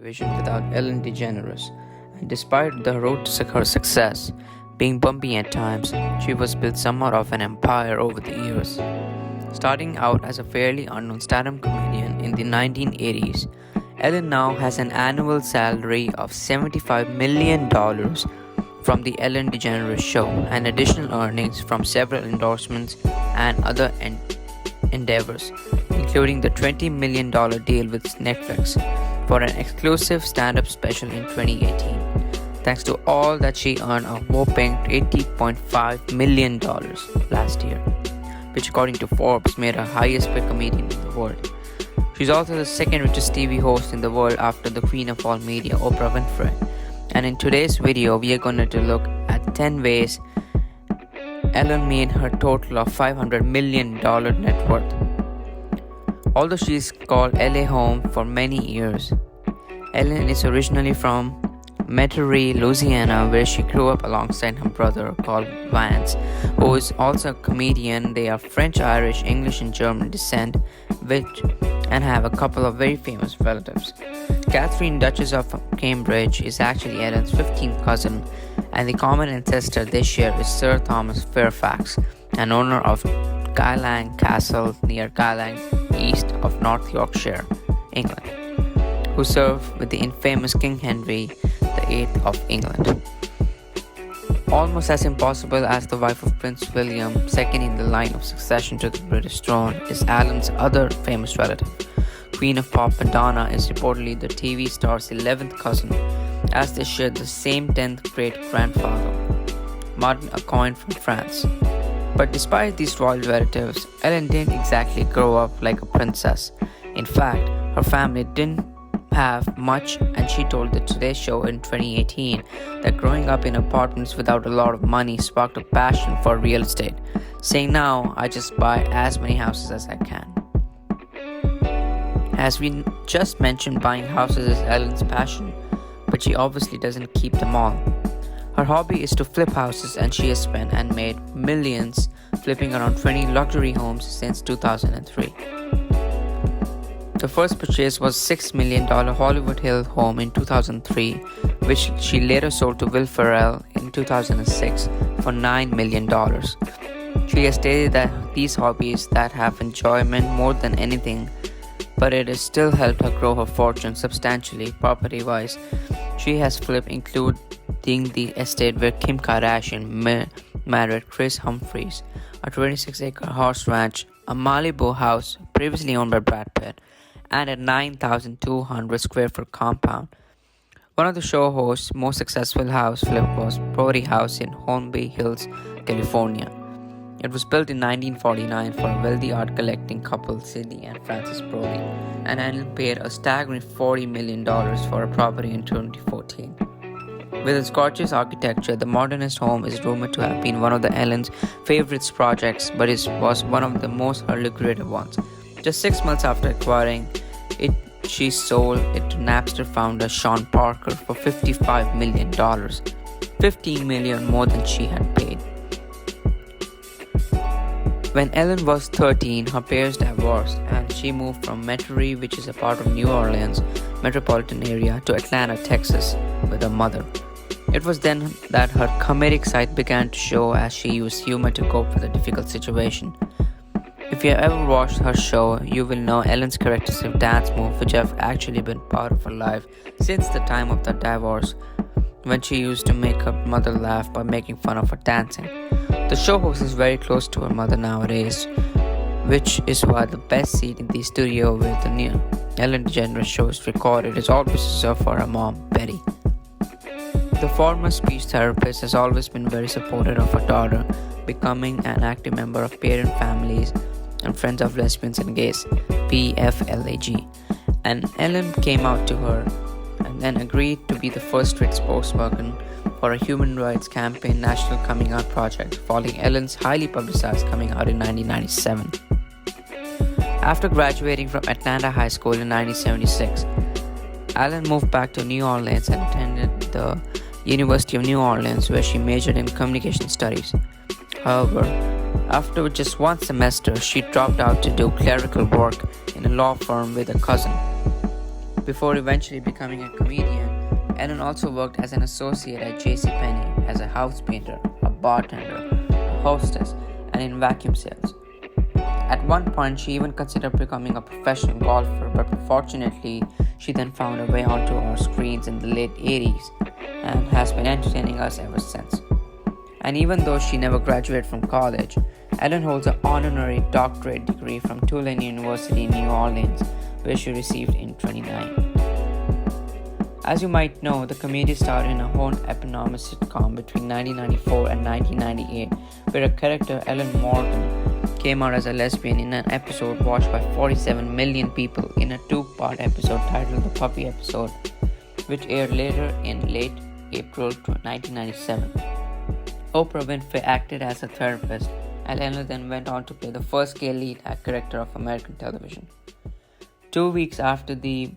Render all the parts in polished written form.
television without Ellen DeGeneres, and despite the road to her success being bumpy at times, she was built somewhat of an empire over the years. Starting out as a fairly unknown stand-up comedian in the 1980s, Ellen now has an annual salary of $75 million from The Ellen DeGeneres Show and additional earnings from several endorsements and other endeavors, including the $20 million deal with Netflix for an exclusive stand-up special in 2018. Thanks to all that, she earned a whopping $80.5 million last year, which according to Forbes made her highest paid comedian in the world. She's also the second richest TV host in the world after the queen of all media, Oprah Winfrey. And in today's video, we are going to look at 10 ways Ellen made her total of $500 million net worth. Although she's called LA home for many years, Ellen is originally from Metairie, Louisiana, where she grew up alongside her brother called Vance, who is also a comedian. They are French, Irish, English, and German descent, and have a couple of very famous relatives. Catherine, Duchess of Cambridge, is actually Ellen's 15th cousin, and the common ancestor they share is Sir Thomas Fairfax, an owner of Guylang Castle near Guylang, east of North Yorkshire, England, who served with the infamous King Henry VIII of England. Almost as impossible as the wife of Prince William, second in the line of succession to the British throne, is Ellen's other famous relative. Queen of Pop Madonna is reportedly the TV star's 11th cousin, as they share the same 10th great-grandfather, Martin, a coin from France. But despite these royal relatives, Ellen didn't exactly grow up like a princess. In fact, her family didn't have much, and she told the Today Show in 2018 that growing up in apartments without a lot of money sparked a passion for real estate, saying, "Now I just buy as many houses as I can." As we just mentioned, buying houses is Ellen's passion, but she obviously doesn't keep them all. Her hobby is to flip houses, and she has spent and made millions flipping around 20 luxury homes since 2003. The first purchase was $6 million Hollywood Hill home in 2003, which she later sold to Will Ferrell in 2006 for $9 million. She has stated that these hobbies that have enjoyment more than anything, but it has still helped her grow her fortune substantially property-wise. She has flipped, including the estate where Kim Kardashian married Chris Humphries, a 26-acre horse ranch, a Malibu house previously owned by Brad Pitt, and a 9,200 square foot compound. One of the show host's most successful house flip was Brody House in Holmby Hills, California. It was built in 1949 for a wealthy art collecting couple, Sidney and Francis Brody, and Ellen paid a staggering $40 million for a property in 2014. With its gorgeous architecture, the modernist home is rumored to have been one of the Ellen's favorite projects, but it was one of the most lucrative ones. Just 6 months after acquiring it, she sold it to Napster founder Sean Parker for $55 million, $15 million more than she had paid. When Ellen was 13, her parents divorced, and she moved from Metairie, which is a part of New Orleans metropolitan area, to Atlanta, Texas, with her mother. It was then that her comedic side began to show, as she used humor to cope with a difficult situation. If you have ever watched her show, you will know Ellen's characteristic dance move, which have actually been part of her life since the time of the divorce, when she used to make her mother laugh by making fun of her dancing. The show host is very close to her mother nowadays, which is why the best seat in the studio where the new Ellen DeGeneres show is recorded is always reserved for her mom, Betty. The former speech therapist has always been very supportive of her daughter becoming an active member of Parent Families and Friends of Lesbians and Gays, PFLAG, and Ellen came out to her and then agreed to be the first straight spokesperson for a human rights campaign national coming out project, following Ellen's highly publicized coming out in 1997. After graduating from Atlanta High School in 1976, Ellen moved back to New Orleans and attended the University of New Orleans, where she majored in communication studies. However, after just one semester, she dropped out to do clerical work in a law firm with a cousin. Before eventually becoming a comedian, Ellen also worked as an associate at JCPenney as a house painter, a bartender, a hostess, and in vacuum sales. At one point, she even considered becoming a professional golfer, but unfortunately, she then found her way onto our screens in the late 80s and has been entertaining us ever since. And even though she never graduated from college, Ellen holds an honorary doctorate degree from Tulane University in New Orleans, where she received in 2009. As you might know, the comedian starred in a whole eponymous sitcom between 1994 and 1998, where her character Ellen Morgan came out as a lesbian in an episode watched by 47 million people in a two-part episode titled The Puppy Episode, which aired later in late April 1997. Oprah Winfrey acted as a therapist, and Ellen then went on to play the first gay lead character of American television. 2 weeks after the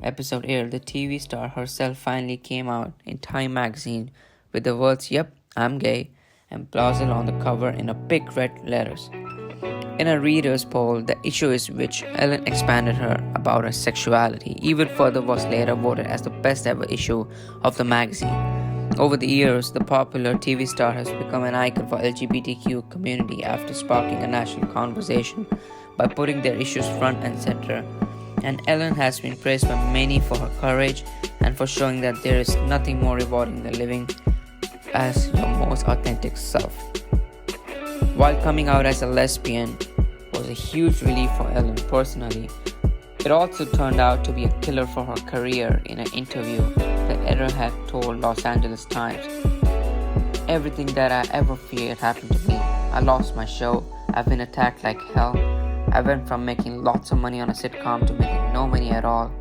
episode aired, the TV star herself finally came out in Time magazine with the words "Yep, I'm gay" emblazoned on the cover in a big red letters. In a reader's poll, the issue is which Ellen expanded her about her sexuality even further was later voted as the best ever issue of the magazine. Over the years, the popular TV star has become an icon for LGBTQ community after sparking a national conversation by putting their issues front and center. And Ellen has been praised by many for her courage and for showing that there is nothing more rewarding than living as your most authentic self. While coming out as a lesbian was a huge relief for Ellen personally, it also turned out to be a killer for her career in an interview that Ellen had told Los Angeles Times. Everything that I ever feared happened to me. I lost my show. I've been attacked like hell. I went from making lots of money on a sitcom to making no money at all.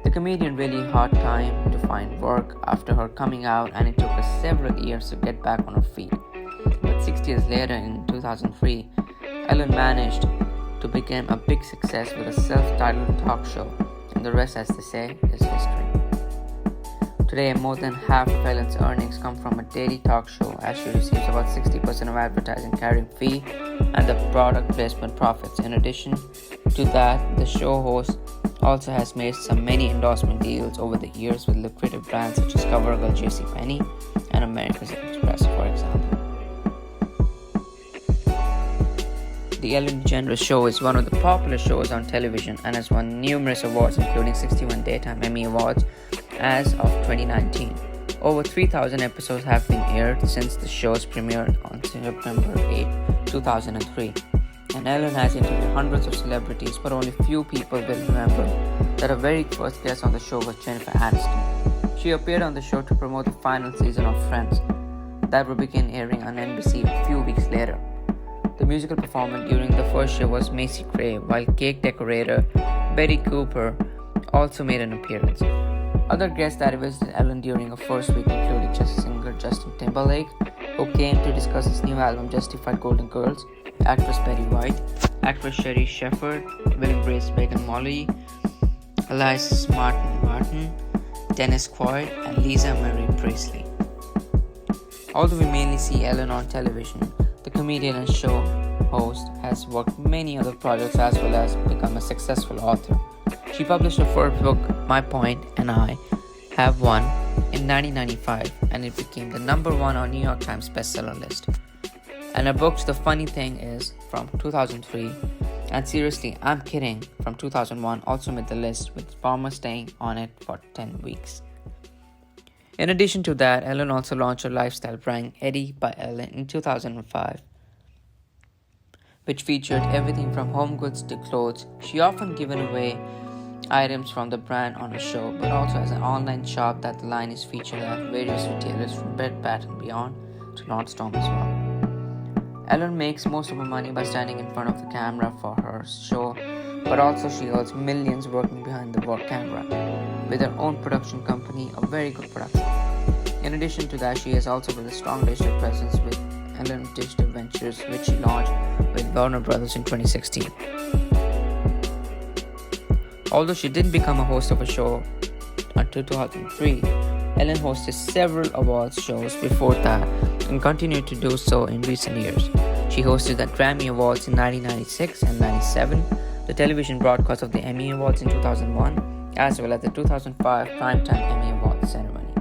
The comedian really had time to find work after her coming out, and it took her several years to get back on her feet. But 6 years later, in 2003, Ellen managed to become a big success with a self-titled talk show, and the rest, as they say, is history. Today, more than half of Ellen's earnings come from a daily talk show, as she receives about 60% of advertising carrying fee and the product placement profits. In addition to that, the show host also has made many endorsement deals over the years with lucrative brands such as CoverGirl, JCPenney, and American Express, for example. The Ellen DeGeneres Show is one of the popular shows on television and has won numerous awards, including 61 Daytime Emmy Awards as of 2019. Over 3,000 episodes have been aired since the show's premiere on September 8, 2003. And Ellen has interviewed hundreds of celebrities, but only few people will remember that her very first guest on the show was Jennifer Aniston. She appeared on the show to promote the final season of Friends that would begin airing on NBC a few weeks later. The musical performer during the first show was Macy Gray, while cake decorator Betty Cooper also made an appearance. Other guests that visited Ellen during her first week included singer Justin Timberlake, who came to discuss his new album Justified Golden Girls, actress Betty White, actress Sherry Shepherd, Will and Grace Megan Molly, Elias Martin, Dennis Quaid, and Lisa Marie Presley. Although we mainly see Ellen on television, the comedian and show host has worked many other projects as well as become a successful author. She published her first book, My Point and I Have One, in 1995, and it became the number one on New York Times bestseller list. And her books, The Funny Thing Is, from 2003, and Seriously, I'm Kidding, from 2001, also made the list, with Farmer staying on it for 10 weeks. In addition to that, Ellen also launched her lifestyle brand Eddie by Ellen in 2005, which featured everything from home goods to clothes. She often given away items from the brand on her show, but also has an online shop that the line is featured at various retailers from Bed Bath & Beyond to Nordstrom as well. Ellen makes most of her money by standing in front of the camera for her show, but also she earns millions working behind the camera with her own production company, a very good production. In addition to that, she has also built a strong digital presence with Ellen Digital Ventures, which she launched with Warner Brothers in 2016. Although she didn't become a host of a show until 2003, Ellen hosted several awards shows before that and continued to do so in recent years. She hosted the Grammy Awards in 1996 and 97, the television broadcast of the Emmy Awards in 2001, as well as the 2005 Primetime Emmy Awards ceremony.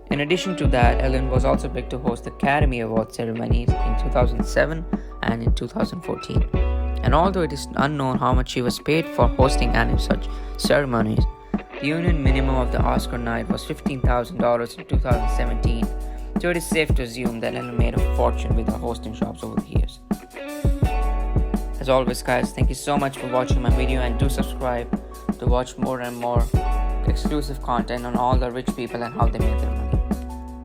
In addition to that, Ellen was also picked to host the Academy Awards ceremonies in 2007 and in 2014. And although it is unknown how much she was paid for hosting any of such ceremonies, the union minimum of the Oscar night was $15,000 in 2017, so it is safe to assume that Ellen made a fortune with her hosting jobs over the years. As always, guys, thank you so much for watching my video, and do subscribe to watch more and more exclusive content on all the rich people and how they made their money.